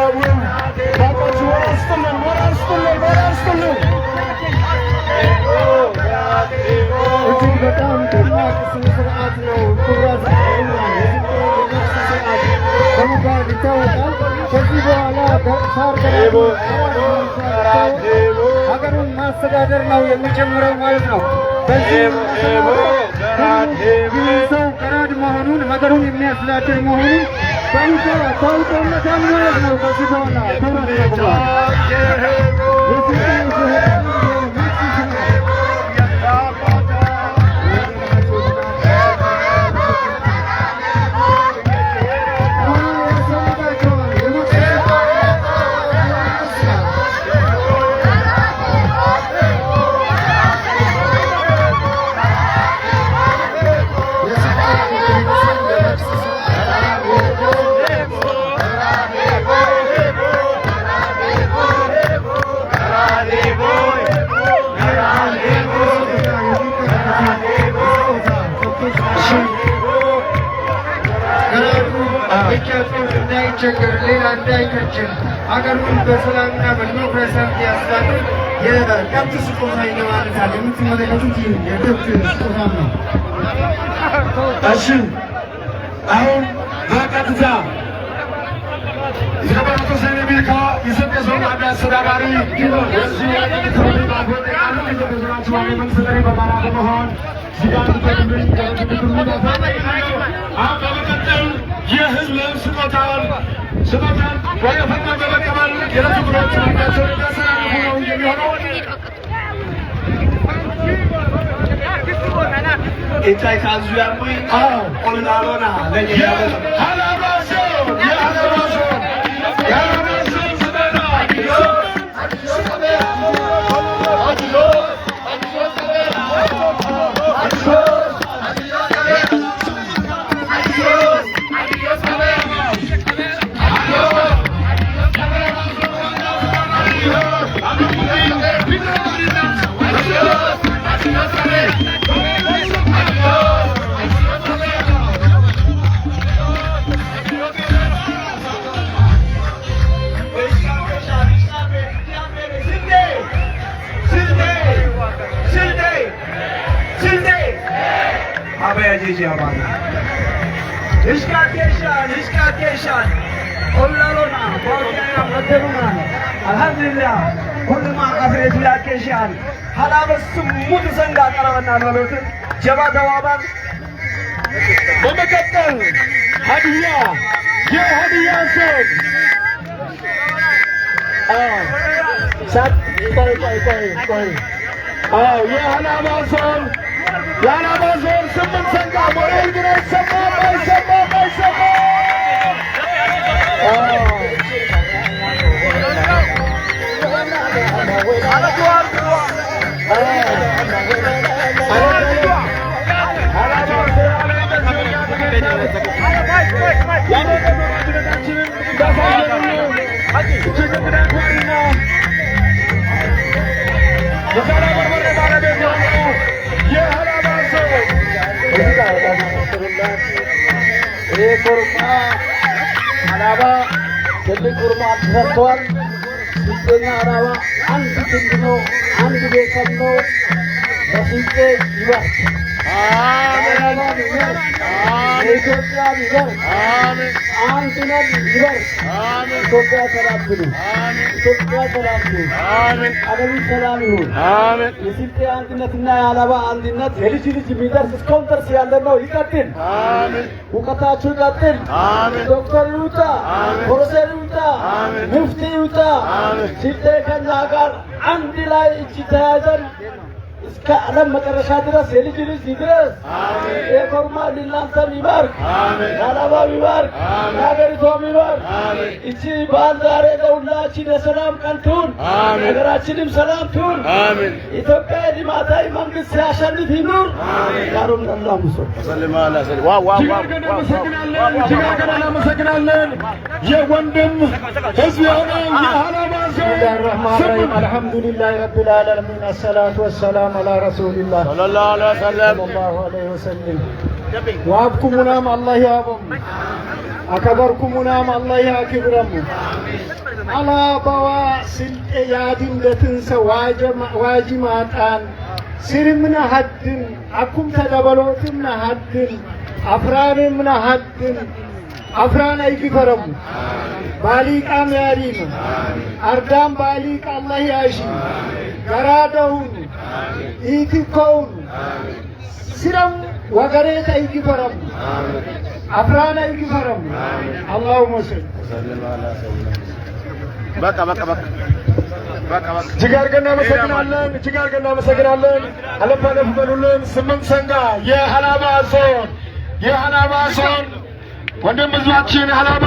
አካባቢውን ባካችሁ ወራስቱልን እጅግ በጣም ደማቅ ስነ ስርዓት ነው። ኩራት በመባል ይታወቃል። ከዚህ በኋላ ሳር ሀገሩን ማስተዳደር ነው የሚጀምረው ማለት ነው። በዚህ ሰው ቀራድ መሆኑን ሀገሩን የሚያስተዳድር መሆኑን ታውቆለታል ማለት ነው። ከዚህ በኋላ እንዳይቸገር ሌላ እንዳይከችል ሀገሩን በሰላምና በዲሞክራሲያዊ ያስተዳድር የከብት ስጦታ ይገባለታል። የምትመለከቱት የከብት ስጦታ ነው። እሺ አሁን በቀጥታ የባቶ ሰኔሚካ የሰጠሰው አንድ አስተዳዳሪ የዚህ ኢኮኖሚ ማጎጠቃሉ የተገዙናቸው መንግስት በማራ በመሆን በመቀጠል የህዝብ ስጦታን ወደ ፈና በመቀበል የለትግሮች ናቸው የሚያሰናልፉ ነው የሚሆነው። ኢታይ ካዙ ያሙይ ኦልናሎና Ishkakeshan Ollalona Bawdiya Madhuruna Alhamdulillah Kulluma Afrezula Keshan Halabasum Mudusanga Karavana Nalotin Jabadawaban Bumakatal Hadiya Ye Hadiya Son Sat Koi Ye Halabason Yalabazor Simon Sanga Morel Gire Sama Araba jadi kurma tertuan sistemnya araba anti tindino anti dekano masike jiwa amin Ethiopia jiwa amin antina jiwa amin Ethiopia salam dulu amin Ethiopia salam dulu amin adami salam dulu amin Ethiopia antina tinna araba antina helishili jimidar counter sialano ikatin amin Bukata chugatin amin Doktor Yuta amin Professor Yuta amin Mufti Yuta amin Sitte Kanjagar andilai ijtihadar इसका अलग मकरशा दिवस हेलीजिली दिवस एक और माँ लीलांतर विभाग नालावा विभाग नागरी स्वामी विभाग इसी बांधारे दौड़ना चीने सलाम कंठून अगर आचीनिम सलाम ठून Ethiopia di matai manggis siasan di timur karum Allah musuh sallallahu alaihi wasallam wow jika kena masakinan ya wandem hizbiyana ya halama bismillahirrahmanirrahim alhamdulillahirabbil alamin assalatu wassalamu على رسول الله صلى الله عليه وسلم وابكم منام الله يابم አከበርኩሙናም አላህ ያክብረሙ አላባዋ ስልጤ ያድንገትን ሰው ዋጅማጣን ስርምና ሀድን አኩም ተደበሎትምና ሀድን አፍራንምና ሀድን አፍራን አይግፈረሙ ባሊቃም ያሪም አርዳም ባሊቅ አላህ ያሺ ገራደውን ኢትኮውን ስረም ወገሬት አይግፈረሙ አፍራን አይግፈረሙ አላሁመ ሰል በቃ ጅጋርገና መሰግናለን አለባለፍ በሉልን ስምንት ሰንጋ የሀላባ ዞን ወንድም ህዝባችን ሀላባ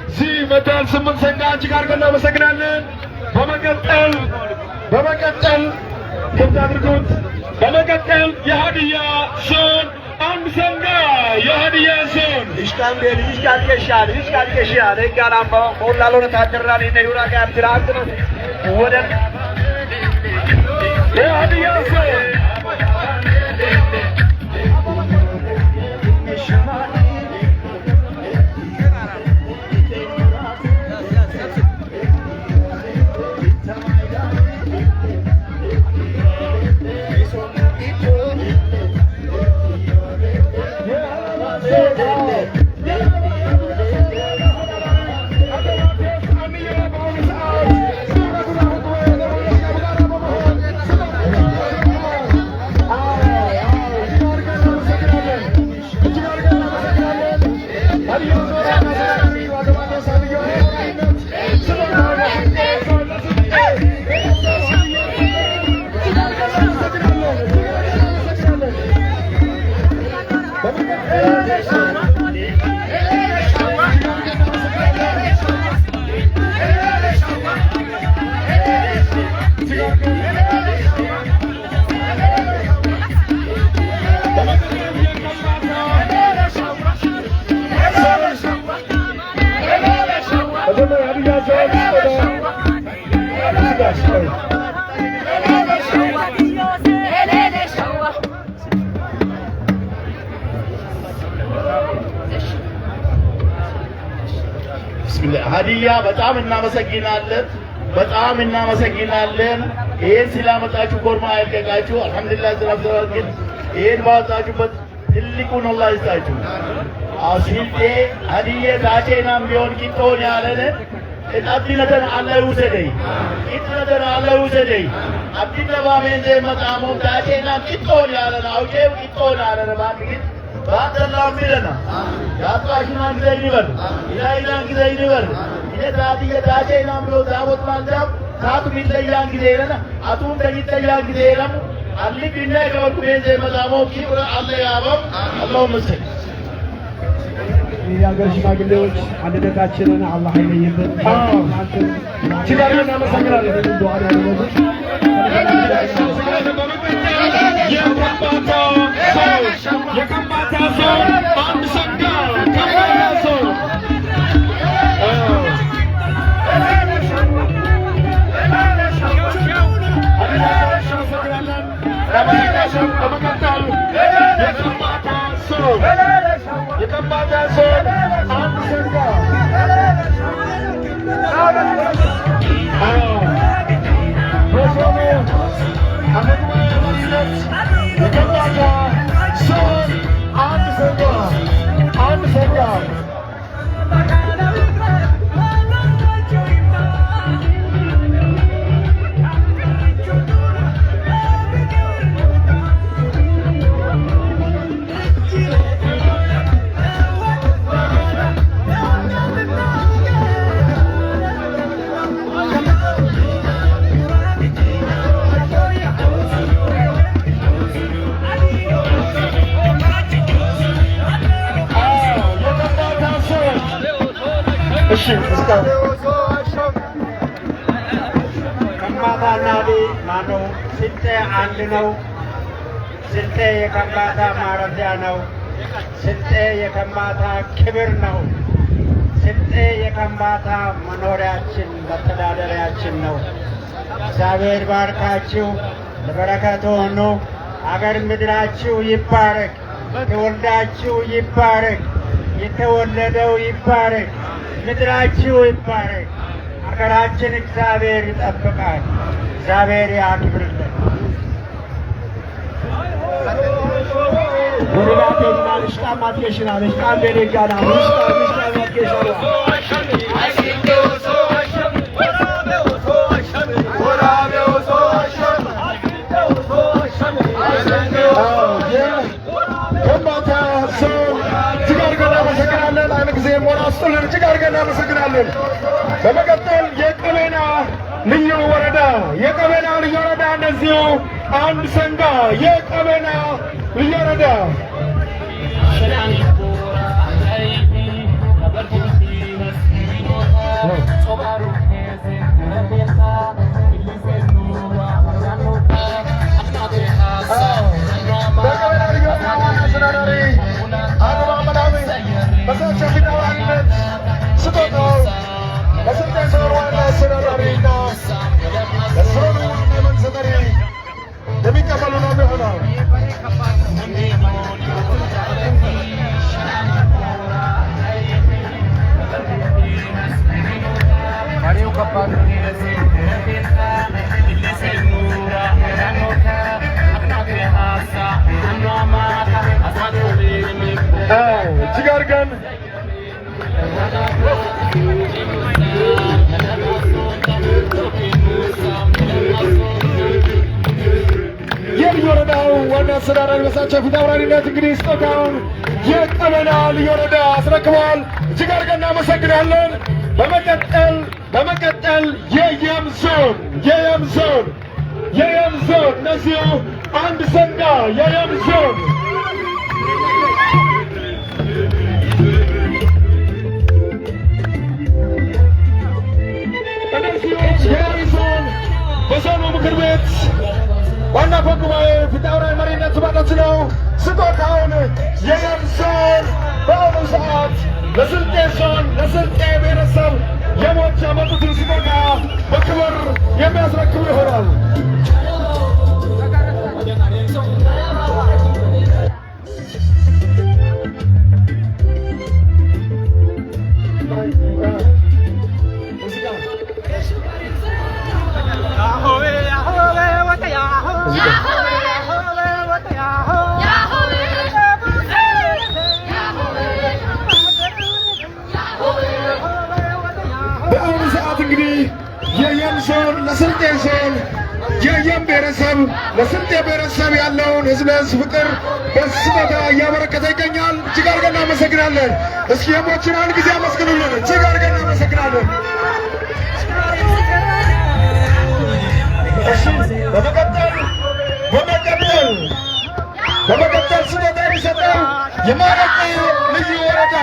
እዚህ መተን ስምንት ሰንጋ ጅጋርገና መሰግናለን። በመቀጠል ክብት አድርጉት። በመቀጠል የሀዲያ ዞን አንድ ሰንጋ የሀዲያ ዞን ይሽቃልቀሻል ጋራምባ ሞላሎነ ታደራኒ ነዩራ ጋር ትራንት ነው ወደ የሀዲያ ዞን ሀዲያ በጣም እናመሰግናለን። ይሄን ስላመጣችሁ ኮርማ አይልቀቃችሁ። አልሐምዱሊላህ ስለተባረከ ይሄን ባወጣችሁበት ትልቁን አላህ ይስጣችሁ። አስልጤ ሀዲያ ታቴናም ቢሆን ቂጦን ያለነ እጣጥነተን አላህ ይውሰደኝ አብዲለባሜን ዘመጣሙ ታቴናም ቂጦን ያለነ አውቄው ቂጦን ያለነ ባንግት ባደላም ቢለና ያጣሽና ግዘይ ይበል ኢላይላን ግዘይ ይበል ይታዲ የታቴናም ብሎ ዳቦት ማልዳም ታቱ ቢለያን ግዘይና አቱም ተይተያን ግዘይራም አልክ እና ይገበኩ ቤንዘ መዛሞ ኪብረ አለ ያበም አላሁ መስል የአገር ሽማግሌዎች አንድነታችንን አላህ ይለይልን። ችጋርና መሰግናለን ዱዓ ያደረጉት የከምባታ ሰው አንድ ሰንጋ የከምባታ ሰው አንድ ሰንጋ ከምባታና ማነው ስልጤ አንድ ነው። ስልጤ የከምባታ ማረፊያ ነው። ስልጤ የከምባታ ክብር ነው። ስልጤ የከምባታ መኖሪያችን መተዳደሪያችን ነው። እግዚአብሔር ባርካችሁ ለበረከት ሆኑ። አገር ምድራችሁ ይባረክ፣ ትውልዳችሁ ይባረክ። የተወለደው ይባረክ፣ ምድራችሁ ይባረክ። ሀገራችን እግዚአብሔር ይጠብቃል። እግዚአብሔር ያክብርልን። ወረዳቴና ልሽቃማት የሽና ልሽቃም ቤደጋና ልሽቃማት የሽና በመቀጠል የቀቤና ልዩ ወረዳ እንደዚሁ አንድ ሰንጋ የቀቤና ልዩ ወረዳ ጅጋርገን የልዩ ወረዳው ዋና አስተዳዳሪ በሳቸው ፊት አውራሪነት እንግዲህ ስጦታውን የቀቤና ልዩ ወረዳ አስረክበዋል። እጅግ አድርገን እናመሰግናለን። በመቀጠል የየም ዞን እነዚሁ አንድ ሰንጋ የየም ዞን በዞኑ ምክር ቤት ዋና አፈ ጉባኤ ፊት አውራሪ መሪነት ማለት ነው። ስጦታውን የየም ዞን በአሁኑ ሰዓት ለስልጤ ዞን ለስልጤ ብሔረሰብ የሞት ያመጡትን ስጦታ በክብር የሚያስረክቡ ይሆናል። በአሁኑ ሰዓት እንግዲህ የየም ዞን ለስልጤ ዞን የየም ብሔረሰብ ለስልጤ ብሔረሰብ ያለውን ህዝብ ለህዝብ ፍቅር በስጦታ እያበረከተ ይገኛል። እጅግ አድርገን እናመሰግናለን። እስኪ የሞችን አንድ ጊዜ አመስግኑልን። እጅግ አድርገን እናመሰግናለን። በመቀጠል ስጦታ የሚሰጠው የማረቆ ልዩ ወረዳ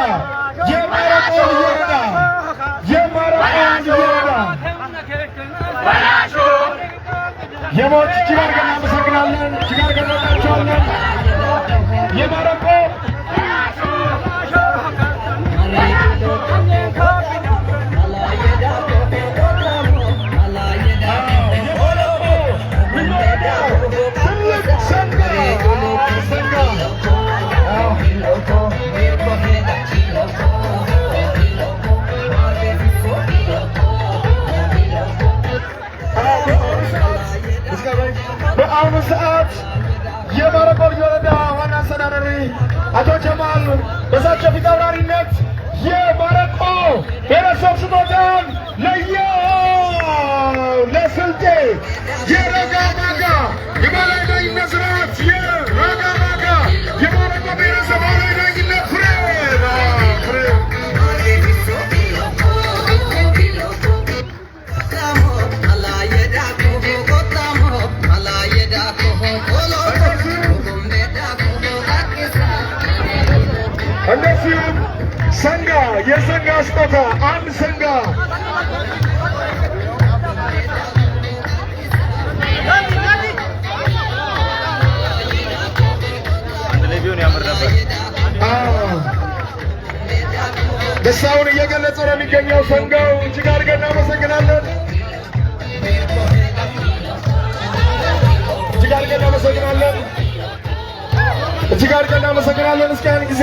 የሞት እጅግ አድርገን እናመሰግናለን። እጅግ አድርገን እንወዳቸዋለን። የማረቆ በአሁኑ ሰዓት የማረቆ ልዩ ወረዳ ዋና አስተዳዳሪ አቶ ጀማል በሳቸው ፊት አውራሪነት የማረቆ ብሔረሰብ ስጦታን ለስልጤ የረጋ ማጋ የባህላዊ ዳኝነት ስርዓት የረጋ ማጋ የማረቆ ብሔረሰብ ባህላዊ ዳኝነት ፍሬ እንደዚሁም ሰንጋ የሰንጋ ስጦታ አንድ ሰንጋ ደስታውን እየገለጸ ነው የሚገኘው ሰንጋው። እጅግ አድርገን እናመሰግናለን። እጅግ አድርገን እናመሰግናለን። እስኪ አንድ ጊዜ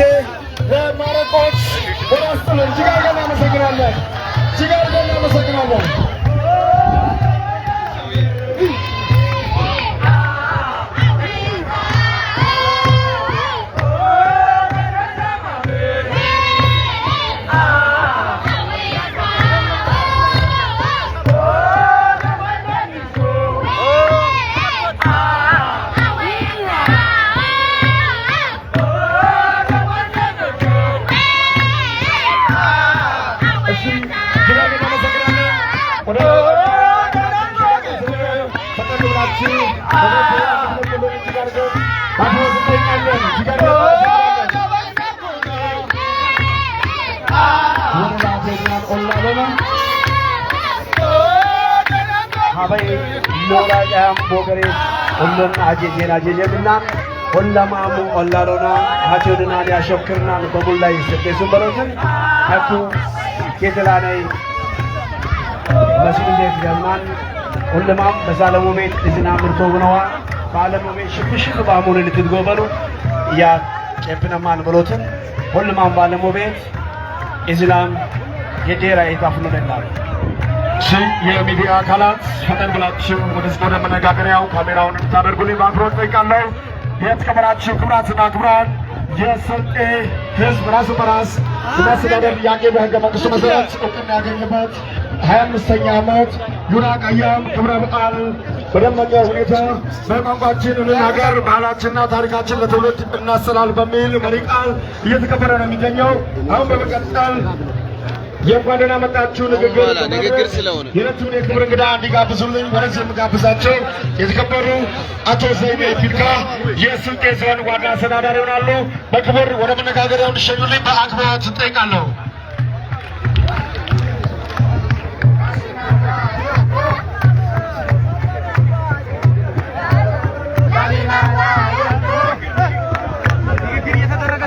ለማረቆች ወራስልን ጅጋገና መሰግናለን ጅጋገና መሰግናለን ሞላጫም ቦገሬ ሁሉን አጀጀና ሁለማሙ ኦላሎና ሀጆድና ያሸክርና በሙላይ ስደሱ በሮትን አኩ ከተላናይ መስጊድ ገማን ሁለማም በዛለሙ ቤት እዝና ምርቶ ብነዋ ባለሙ ቤት ሽፍሽፍ ባሙን ልትጎበሉ ያ ጨፍነማን ብሎትን ሁለማም ባለሙ ቤት እዝናም የዴራ ይጣፍሉ ነናል የሚዲያ አካላት ፈጠን ብላችሁ ወደ መነጋገሪያው ካሜራውን እንድታደርጉልኝ በአክብሮት ጠይቃለሁ። የተከበራችሁ ክቡራትና ክቡራን የስልጤ ሕዝብ ራስ በራስ የማስተዳደር ጥያቄ በሕገ መንግስቱ መሰረት እውቅና ያገኘበት 25ኛ ዓመት ዩራ ቀያም ክብረ በዓል በደመቀ ሁኔታ በቋንቋችን እንናገር ባህላችንና ታሪካችን ለትውልድ እናስተላልፍ በሚል መሪ ቃል እየተከበረ ነው የሚገኘው። አሁን በመቀጠል የእንኳን ደህና መጣችሁ ንግግር ስለሆነ የዕለቱን የክብር እንግዳ እንዲጋብዙልኝ ወደዚህ የምጋብዛቸው የተከበሩ አቶ ዘይኔ ፊልካ የስልጤ ዞን ዋና አስተዳዳሪ ይሆናሉ። በክብር ወደ መነጋገሪያው እንዲሸኙልኝ በአክብሮት እጠይቃለሁ።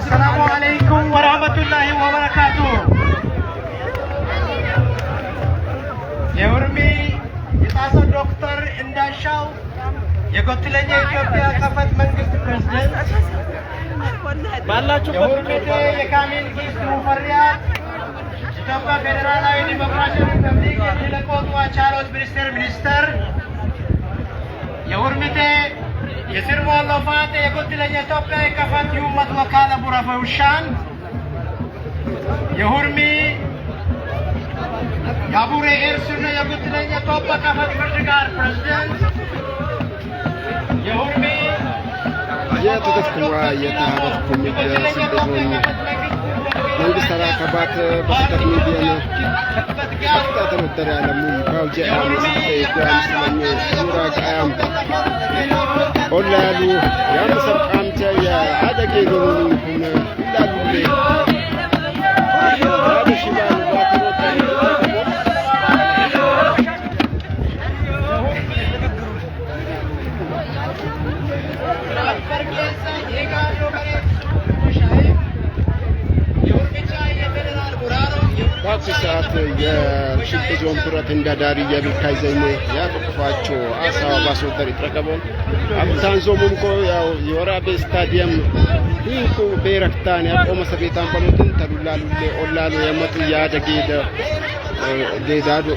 ሰላሙ አለይኩም ወራህመቱላሂ ወበረካቱ። የሁርሚ የጣሰው ዶክተር እንዳሻው የጎትለኛ የኢትዮጵያ ከፈት መንግስት ፕሬዝዳንት የሁርሚቴ የካሚል ጊስት ሙፈሪያት ኢትዮጵያ ፌዴራላዊ ዲሞክራሲያዊ ሪፐብሊክ የቴሌኮም ዋቻሎት ሚኒስተር የሁርሚቴ የስርሞ ሎፋቴ የጎትለኛ ኢትዮጵያ የከፈት ዩመት ወካለ ቡራፈውሻን የሁርሚ ያቡሬ ኤርሱና የጉትለኛ ቶባ ከፈት ፍርድ ጋር ፕሬዝዳንት የሁርሚ የተደስኩዋ የታበት ኮሚቴ ስልጤዞን መንግስት አራከባት በስጠት ሚዲያን አፍጣተ መደር ያለሙ ባውጀ አምስት ኢትዮጵያ ስለኝ ሱራ ቃያም ኦላሉ ያምሰብ ቃምቸ ያአደገ ዶሩን ሁነ ዳሉሌ ያደሽባሉ ባትሮታ በአሁኑ ሰዓት የስልጤ ዞን ቱረት እንዳዳሪ የቢካይ ዘይኔ ያጠቁፋቸው አሳዋ ባስወደር ይጥረቀበው አብታን ዞሙምኮ ያው የወራቤ ስታዲየም ሁንኩ ቤረክታን ያቆመ ሰቤታን በሉትን ተሉላሉሌ ኦላሉ የመጡ ያደጌደ ዴዳዶ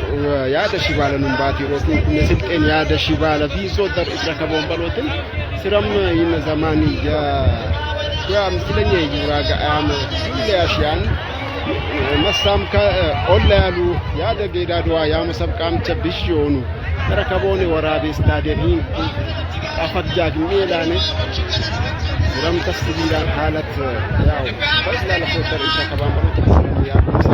ያደ ሽባለንም ባቲሮቱን ኩነ ስልጤን ያደ ሽባለ ቢዞ ደር ይጥረቀበው በሉትን ስረም ይነ ዘማኒ ያ ምስለኛ ይራጋ አም ለያሽያን መሳም ከኦላሉ ያደገ ዳድዋ ያመሰብ ቃምቸ ቢሽዮኑ ተረከቦኔ ወራቤ ስታዲየም አፈጃጅ ሜላኔ ረም ተስቢላን ሐለት ያው በስላለ ፎተር ይተከባም በሉት ያቆሳ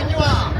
Wow.